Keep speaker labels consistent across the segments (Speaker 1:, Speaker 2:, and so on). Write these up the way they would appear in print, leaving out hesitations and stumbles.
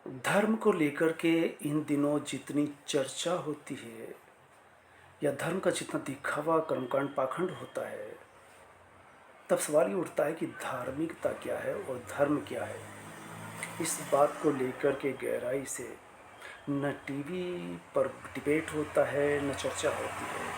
Speaker 1: धर्म को लेकर के इन दिनों जितनी चर्चा होती है या धर्म का जितना दिखावा कर्मकांड पाखंड होता है, तब सवाल ये उठता है कि धार्मिकता क्या है और धर्म क्या है। इस बात को लेकर के गहराई से न टीवी पर डिबेट होता है, न चर्चा होती है,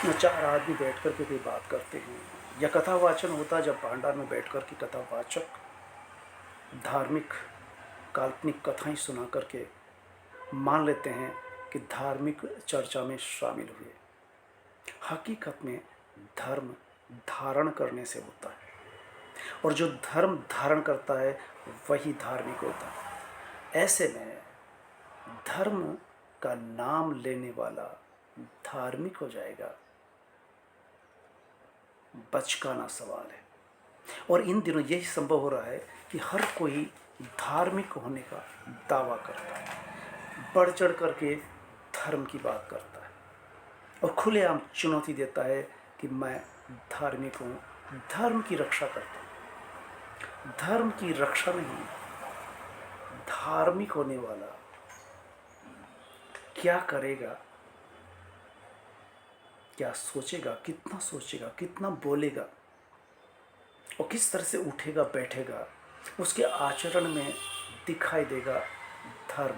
Speaker 1: न चार आदमी बैठ कर के कोई बात करते हैं या कथावाचन होता है, जब भांडार में बैठ कर के कथावाचक धार्मिक काल्पनिक कथाएं सुना करके मान लेते हैं कि धार्मिक चर्चा में शामिल हुए। हकीकत में धर्म धारण करने से होता है, और जो धर्म धारण करता है वही धार्मिक होता है। ऐसे में धर्म का नाम लेने वाला धार्मिक हो जाएगा, बचकाना सवाल है। और इन दिनों यही संभव हो रहा है कि हर कोई धार्मिक होने का दावा करता है, बढ़ चढ़ करके धर्म की बात करता है और खुलेआम चुनौती देता है कि मैं धार्मिक हूँ, धर्म की रक्षा करता हूँ। धर्म की रक्षा नहीं, धार्मिक होने वाला क्या करेगा, क्या सोचेगा, कितना बोलेगा और किस तरह से उठेगा बैठेगा, उसके आचरण में दिखाई देगा धर्म।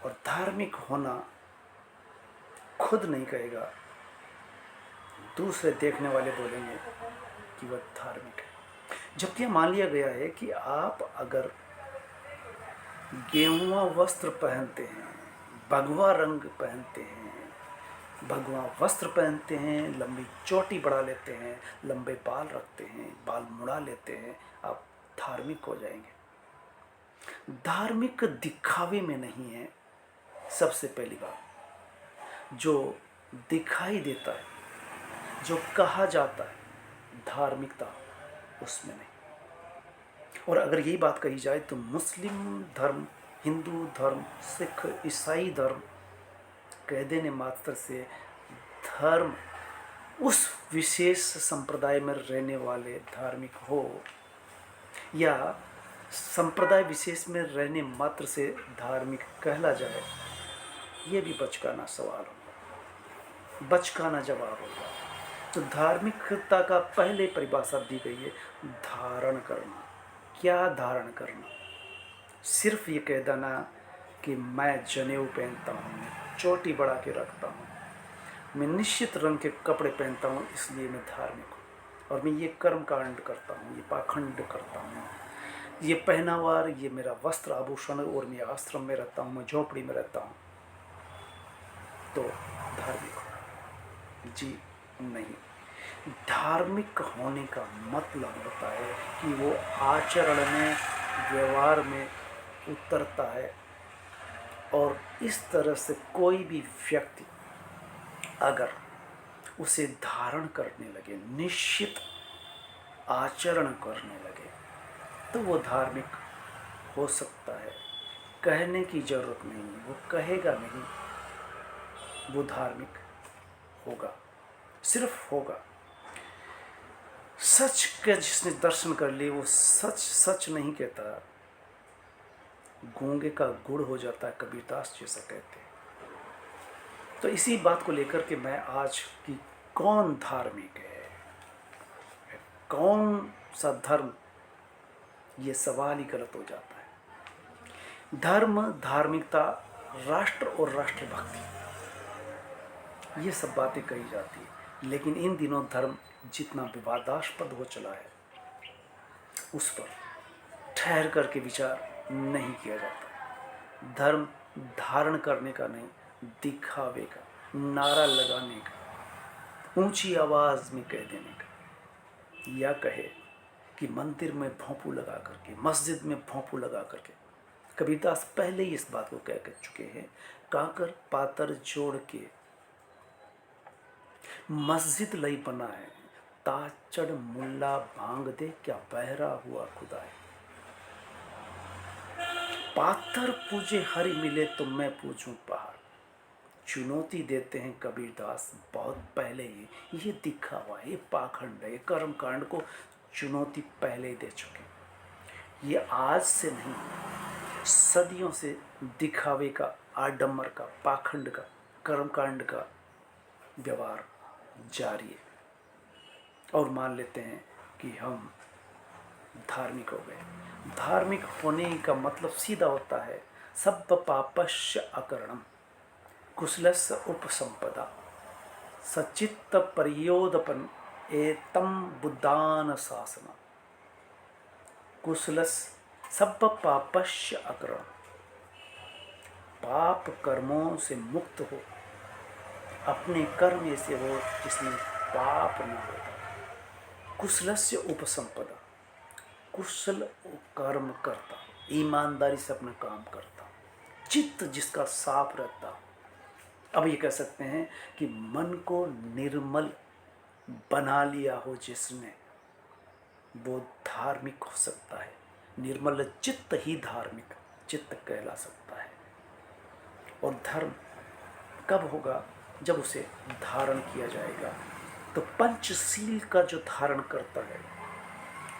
Speaker 1: और धार्मिक होना खुद नहीं कहेगा, दूसरे देखने वाले बोलेंगे कि वह धार्मिक है। जबकि यह मान लिया गया है कि आप अगर गेरुआ वस्त्र पहनते हैं, भगवा रंग पहनते हैं, भगवा वस्त्र पहनते हैं, लंबी चोटी बढ़ा लेते हैं, लंबे बाल रखते हैं, बाल मुड़ा लेते हैं, आप धार्मिक हो जाएंगे। धार्मिक दिखावे में नहीं है। सबसे पहली बात, जो दिखाई देता है, जो कहा जाता है, धार्मिकता उसमें नहीं। और अगर यही बात कही जाए तो मुस्लिम धर्म, हिंदू धर्म, सिख, ईसाई धर्म कह देने मात्र से धर्म उस विशेष संप्रदाय में रहने वाले धार्मिक हो या संप्रदाय विशेष में रहने मात्र से धार्मिक कहला जाए, ये भी बचकाना सवाल होगा, बचकाना जवाब होगा। तो धार्मिकता का पहले परिभाषा दी गई है धारण करना। क्या धारण करना? सिर्फ ये कह देना कि मैं जनेऊ पहनता हूँ, चोटी बढ़ा के रखता हूँ, मैं निश्चित रंग के कपड़े पहनता हूँ, इसलिए मैं धार्मिक हूँ, और मैं ये कर्म कांड करता हूँ, ये पाखंड करता हूँ, ये पहनावा, ये मेरा वस्त्र आभूषण, और मैं आश्रम में रहता हूँ, मैं झोपड़ी में रहता हूँ, तो धार्मिक हूँ? जी नहीं। धार्मिक होने का मतलब होता है कि वो आचरण में, व्यवहार में उतरता है, और इस तरह से कोई भी व्यक्ति अगर उसे धारण करने लगे, निश्चित आचरण करने लगे, तो वो धार्मिक हो सकता है। कहने की जरूरत नहीं, वो कहेगा नहीं, वो धार्मिक होगा, सिर्फ होगा। सच के जिसने दर्शन कर लिए वो सच सच नहीं कहता, गूंगे का गुड़ हो जाता है, कबीरदास जैसा कहते हैं। तो इसी बात को लेकर के मैं आज कि कौन धार्मिक है, कौन सा धर्म, ये सवाल ही गलत हो जाता है। धर्म, धार्मिकता, राष्ट्र और राष्ट्रभक्ति, ये सब बातें कही जाती है, लेकिन इन दिनों धर्म जितना विवादास्पद हो चला है, उस पर ठहर करके विचार नहीं किया जाता। धर्म धारण करने का नहीं, दिखावे का, नारा लगाने का, ऊंची आवाज में कह देने का, या कहे कि मंदिर में भोंपू लगा करके, मस्जिद में भोंपू लगा करके। कबीरदास पहले ही इस बात को कह चुके हैं, काकर पातर जोड़ के मस्जिद लई बना है, ताचड़ मुल्ला भांग दे, क्या बहरा हुआ खुदा है। पाथर पूजे हरि मिले तो मैं पूजूं पहाड़। चुनौती देते हैं कबीरदास बहुत पहले ही, ये दिखावा, ये पाखंड है, ये कर्म कांड को चुनौती पहले ही दे चुके। ये आज से नहीं, सदियों से दिखावे का, आडंबर का, पाखंड का, कर्मकांड का व्यवहार जारी है और मान लेते हैं कि हम धार्मिक हो गए। धार्मिक होने का मतलब सीधा होता है सब पापस्य अकरणम, कुशलस्य उपसंपदा, सचित्त परियोदपन एतम बुद्धान शासन। कुशलस सब पापस्य अकरणम, पाप कर्मों से मुक्त हो, अपने कर्म ऐसे हो जिसमें पाप न होता। कुशलस्य उपसंपदा, कुशल कर्म करता, ईमानदारी से अपना काम करता, चित्त जिसका साफ रहता। अब ये कह सकते हैं कि मन को निर्मल बना लिया हो जिसने, वो धार्मिक हो सकता है। निर्मल चित्त ही धार्मिक चित्त कहला सकता है। और धर्म कब होगा? जब उसे धारण किया जाएगा। तो पंचशील का जो धारण करता है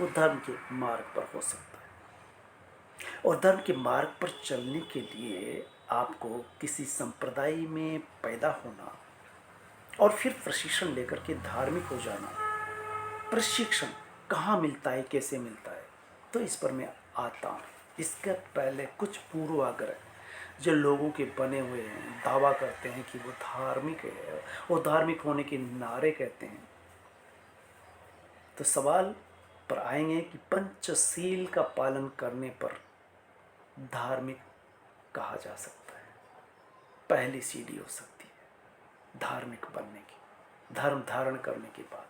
Speaker 1: वो धर्म के मार्ग पर हो सकता है। और धर्म के मार्ग पर चलने के लिए आपको किसी संप्रदाय में पैदा होना और फिर प्रशिक्षण लेकर के धार्मिक हो जाना। प्रशिक्षण कहाँ मिलता है, कैसे मिलता है, तो इस पर मैं आता हूँ। इसके पहले कुछ पूर्वाग्रह जो लोगों के बने हुए हैं, दावा करते हैं कि वो धार्मिक है और धार्मिक होने के नारे कहते हैं। तो सवाल पर आएंगे कि पंचशील का पालन करने पर धार्मिक कहा जा सकता है। पहली सीढ़ी हो सकती है धार्मिक बनने की, धर्म धारण करने के बाद।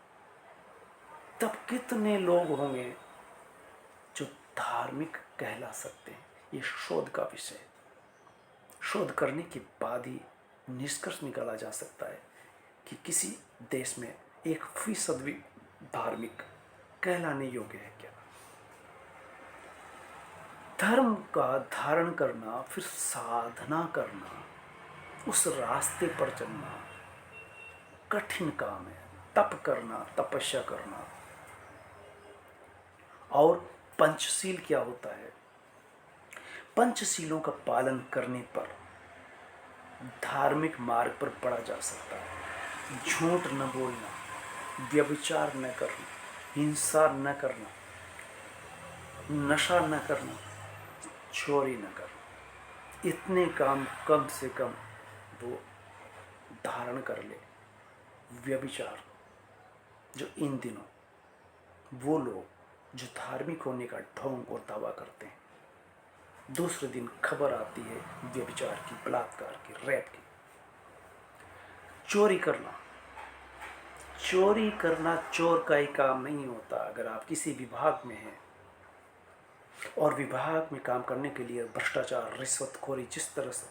Speaker 1: तब कितने लोग होंगे जो धार्मिक कहला सकते हैं? ये शोध का विषय है। शोध करने के बाद ही निष्कर्ष निकाला जा सकता है कि किसी देश में 1% भी धार्मिक कहलाने योग्य है क्या। धर्म का धारण करना, फिर साधना करना, उस रास्ते पर चलना कठिन काम है। तप करना, तपस्या करना। और पंचशील क्या होता है? पंचशीलों का पालन करने पर धार्मिक मार्ग पर पड़ा जा सकता है। झूठ न बोलना, व्यभिचार न करना, हिंसा न करना, नशा न करना, चोरी न करना, इतने काम कम से कम वो धारण कर ले। व्यभिचार, जो इन दिनों वो लोग जो धार्मिक होने का ढोंग और दावा करते हैं, दूसरे दिन खबर आती है व्यभिचार की, बलात्कार की, रेप की। चोरी करना, चोरी करना चोर का ही काम नहीं होता। अगर आप किसी विभाग में हैं और विभाग में काम करने के लिए भ्रष्टाचार, रिश्वतखोरी जिस तरह से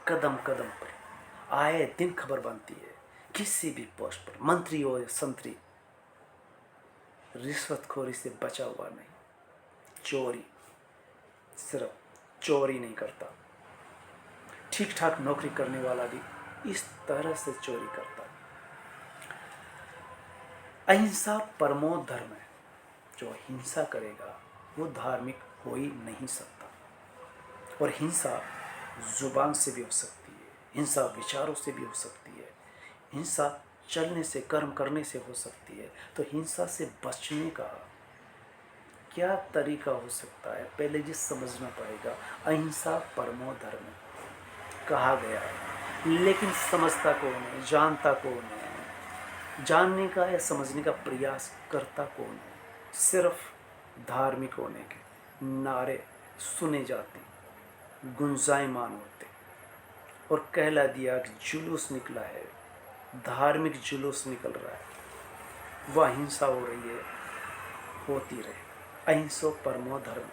Speaker 1: कदम कदम पर आए दिन खबर बनती है, किसी भी पोस्ट पर, मंत्री हो या संतरी, रिश्वतखोरी से बचा हुआ नहीं। चोरी, सिर्फ चोरी नहीं करता, ठीक ठाक नौकरी करने वाला भी इस तरह से चोरी करता है। अहिंसा परमो धर्म है। जो हिंसा करेगा वो धार्मिक हो ही नहीं सकता। और हिंसा जुबान से भी हो सकती है, हिंसा विचारों से भी हो सकती है, हिंसा चलने से, कर्म करने से हो सकती है। तो हिंसा से बचने का क्या तरीका हो सकता है, पहले ये समझना पड़ेगा। अहिंसा परमो धर्म कहा गया है, लेकिन समझता कौन है, जानता कौन है, जानने का या समझने का प्रयास करता कौन है? सिर्फ धार्मिक होने के नारे सुने जाते, गुंजायमान होते और कहला दिया कि जुलूस निकला है, धार्मिक जुलूस निकल रहा है, वह हिंसा हो रही है, होती रहे। अहिंसो परमो धर्म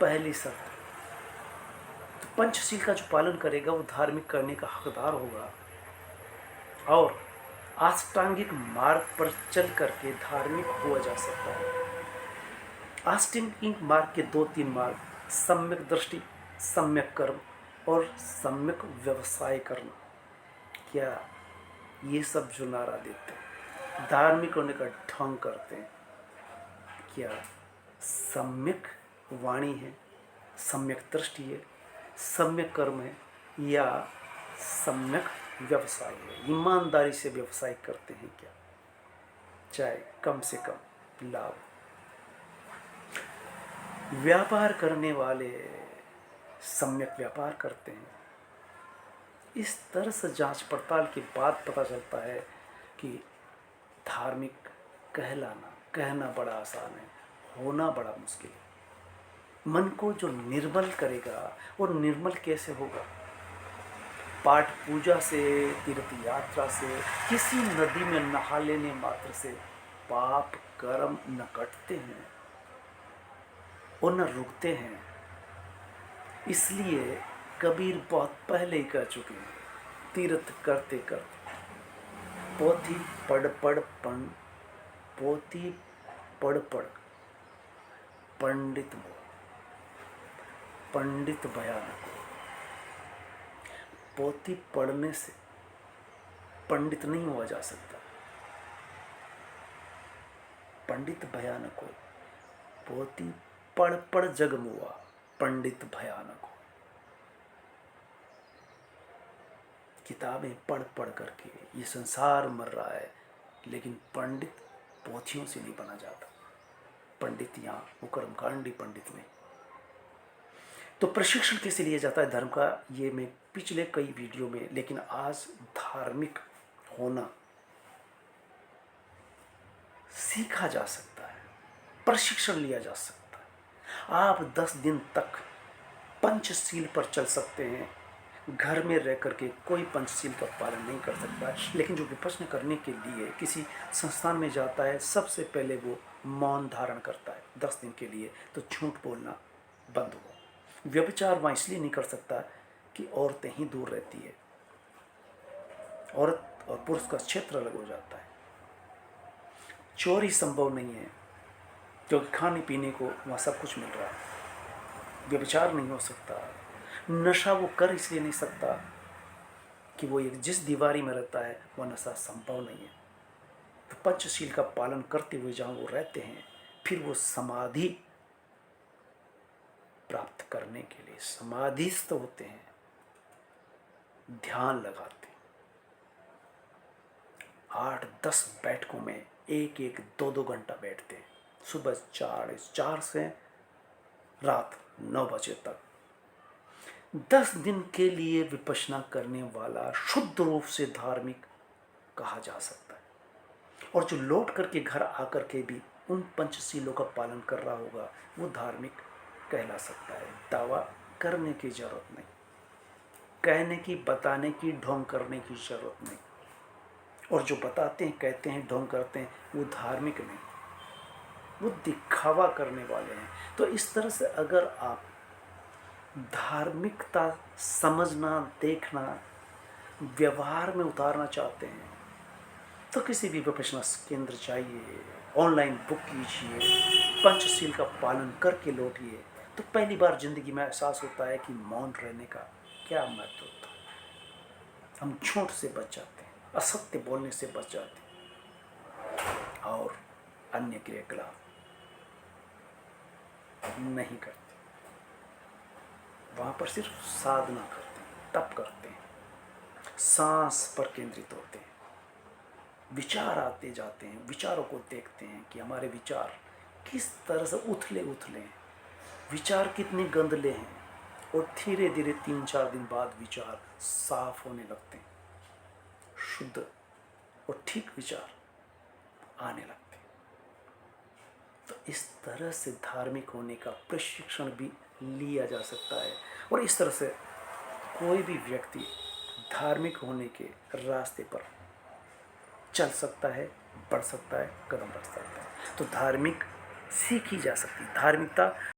Speaker 1: पहली शर्त। तो पंचशील का जो पालन करेगा वो धार्मिक करने का हकदार होगा और अष्टांगिक मार्ग पर चल करके धार्मिक हुआ जा सकता है। अष्टांगिक मार्ग के 2-3 मार्ग, सम्यक दृष्टि, सम्यक कर्म और सम्यक व्यवसाय करना। क्या ये सब जो नारा देते हैं, धार्मिक होने का ढोंग करते हैं, क्या सम्यक वाणी है, सम्यक दृष्टि है, सम्यक कर्म है, या सम्यक व्यवसाय है? ईमानदारी से व्यवसाय करते हैं क्या, चाहे कम से कम लाभ। व्यापार करने वाले सम्यक व्यापार करते हैं। इस तरह से जांच पड़ताल के बाद पता चलता है कि धार्मिक कहना बड़ा आसान है, होना बड़ा मुश्किल है। मन को जो निर्मल करेगा, वो निर्मल कैसे होगा? पाठ पूजा से, तीर्थ यात्रा से, किसी नदी में नहा लेने मात्र से पाप कर्म न कटते हैं और न रुकते हैं। इसलिए कबीर बहुत पहले ही कह चुके हैं, तीर्थ करते करते पोथी पढ़ पढ़ पोथी पढ़ पढ़ पंडित भयानक हो। पोथी पढ़ने से पंडित नहीं हुआ जा सकता। पंडित भयानक हो। पोथी पढ़ पढ़ जग मुआ, पंडित भयानक हो। किताबें पढ़ पढ़ करके ये संसार मर रहा है, लेकिन पंडित पोथियों से नहीं बना जाता। पंडित यहाँ वो कर्मकांडी पंडित नहीं। तो प्रशिक्षण कैसे लिया जाता है धर्म का, ये मैं पिछले कई वीडियो में, लेकिन आज धार्मिक होना सीखा जा सकता है, प्रशिक्षण लिया जा सकता है। आप 10 दिन तक पंचशील पर चल सकते हैं। घर में रह करके कोई पंचशील का पालन नहीं कर सकता है, लेकिन जो विपश्यना करने के लिए किसी संस्थान में जाता है, सबसे पहले वो मौन धारण करता है 10 दिन के लिए, तो झूठ बोलना बंद हो। व्यभिचार वहाँ इसलिए नहीं कर सकता कि औरतें ही दूर रहती है, औरत और पुरुष का क्षेत्र अलग हो जाता है। चोरी संभव नहीं है क्योंकि खाने पीने को वहाँ सब कुछ मिल रहा है। व्यभिचार नहीं हो सकता। नशा वो कर इसलिए नहीं सकता कि वो एक जिस दीवारी में रहता है वह नशा संभव नहीं है। तो पंचशील का पालन करते हुए जहाँ वो रहते हैं, फिर वो समाधि प्राप्त करने के लिए समाधिस्थ होते हैं, ध्यान लगाते हैं। 8-10 बैठकों में 1-2 घंटा बैठते हैं, सुबह 4 से रात 9 बजे तक। 10 दिन के लिए विपश्यना करने वाला शुद्ध रूप से धार्मिक कहा जा सकता है। और जो लौट करके घर आकर के भी उन पंचशीलों का पालन कर रहा होगा, वो धार्मिक कहला सकता है। दावा करने की जरूरत नहीं, कहने की, बताने की, ढोंग करने की जरूरत नहीं। और जो बताते हैं, कहते हैं, ढोंग करते हैं, वो धार्मिक नहीं, वो दिखावा करने वाले हैं। तो इस तरह से अगर आप धार्मिकता समझना, देखना, व्यवहार में उतारना चाहते हैं, तो किसी भी विपश्यना केंद्र जाइए, ऑनलाइन बुक कीजिए, पंचशील का पालन करके लौटिए। तो पहली बार जिंदगी में एहसास होता है कि मौन रहने का क्या महत्व होता है। हम झूठ से बच जाते हैं, असत्य बोलने से बच जाते हैं, और अन्य क्रियाकलाप नहीं करते। वहाँ पर सिर्फ साधना करते हैं, तप करते हैं, सांस पर केंद्रित होते हैं। विचार आते जाते हैं, विचारों को देखते हैं कि हमारे विचार किस तरह से उथले हैं, विचार कितने गंदले हैं, और धीरे धीरे 3-4 दिन बाद विचार साफ होने लगते हैं, शुद्ध और ठीक विचार आने लगते हैं। तो इस तरह से धार्मिक होने का प्रशिक्षण भी लिया जा सकता है, और इस तरह से कोई भी व्यक्ति धार्मिक होने के रास्ते पर चल सकता है, बढ़ सकता है, कदम रख सकता है। तो धार्मिक सीखी जा सकती है। धार्मिकता